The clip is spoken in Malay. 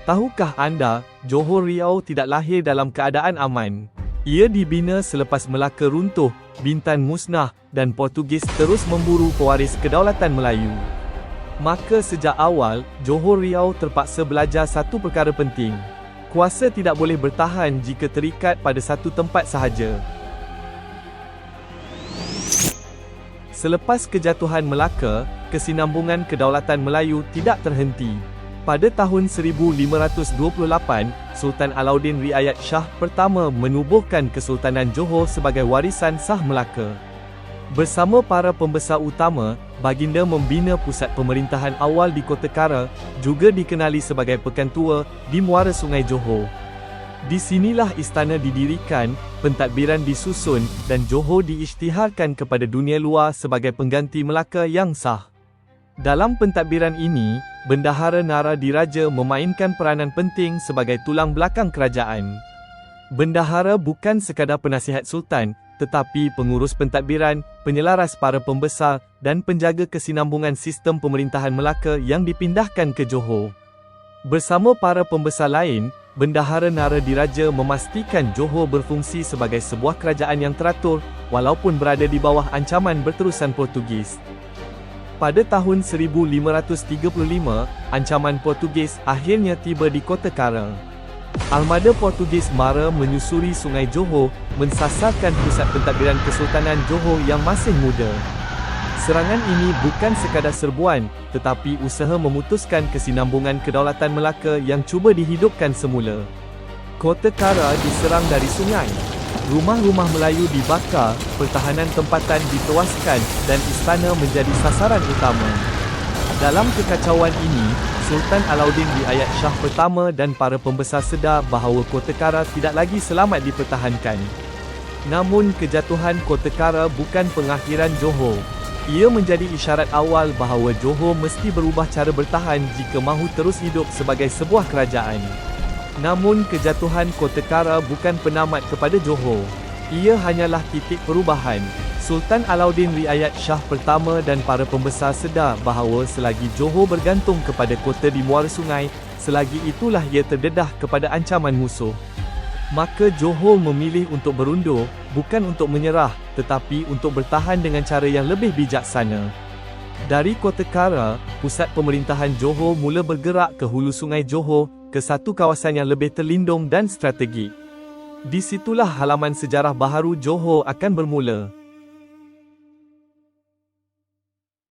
Tahukah anda, Johor Riau tidak lahir dalam keadaan aman. Ia dibina selepas Melaka runtuh, Bintan musnah, dan Portugis terus memburu pewaris kedaulatan Melayu. Maka sejak awal, Johor Riau terpaksa belajar satu perkara penting. Kuasa tidak boleh bertahan jika terikat pada satu tempat sahaja. Selepas kejatuhan Melaka, kesinambungan kedaulatan Melayu tidak terhenti. Pada tahun 1528, Sultan Alauddin Riayat Shah pertama menubuhkan Kesultanan Johor sebagai warisan sah Melaka. Bersama para pembesar utama, baginda membina pusat pemerintahan awal di Kota Kara, juga dikenali sebagai Pekan Tua, di muara Sungai Johor. Di sinilah istana didirikan, pentadbiran disusun, dan Johor diisytiharkan kepada dunia luar sebagai pengganti Melaka yang sah. Dalam pentadbiran ini, Bendahara Nara Diraja memainkan peranan penting sebagai tulang belakang kerajaan. Bendahara bukan sekadar penasihat sultan, tetapi pengurus pentadbiran, penyelaras para pembesar, dan penjaga kesinambungan sistem pemerintahan Melaka yang dipindahkan ke Johor. Bersama para pembesar lain, Bendahara Nara Diraja memastikan Johor berfungsi sebagai sebuah kerajaan yang teratur, walaupun berada di bawah ancaman berterusan Portugis. Pada tahun 1535, ancaman Portugis akhirnya tiba di Kota Kara. Armada Portugis mara menyusuri Sungai Johor, mensasarkan pusat pentadbiran Kesultanan Johor yang masih muda. Serangan ini bukan sekadar serbuan, tetapi usaha memutuskan kesinambungan kedaulatan Melaka yang cuba dihidupkan semula. Kota Kara diserang dari sungai. Rumah-rumah Melayu dibakar, pertahanan tempatan ditewaskan, dan istana menjadi sasaran utama. Dalam kekacauan ini, Sultan Alauddin Riayat Shah pertama dan para pembesar sedar bahawa Kota Kara tidak lagi selamat dipertahankan. Namun kejatuhan Kota Kara bukan pengakhiran Johor. Ia menjadi isyarat awal bahawa Johor mesti berubah cara bertahan jika mahu terus hidup sebagai sebuah kerajaan. Namun kejatuhan Kota Kara bukan penamat kepada Johor. Ia hanyalah titik perubahan. Sultan Alauddin Riayat Shah pertama dan para pembesar sedar bahawa selagi Johor bergantung kepada kota di muara sungai, selagi itulah ia terdedah kepada ancaman musuh. Maka Johor memilih untuk berundur, bukan untuk menyerah, tetapi untuk bertahan dengan cara yang lebih bijaksana. Dari Kota Kara, pusat pemerintahan Johor mula bergerak ke hulu Sungai Johor, ke satu kawasan yang lebih terlindung dan strategik. Di situlah halaman sejarah baharu Johor akan bermula.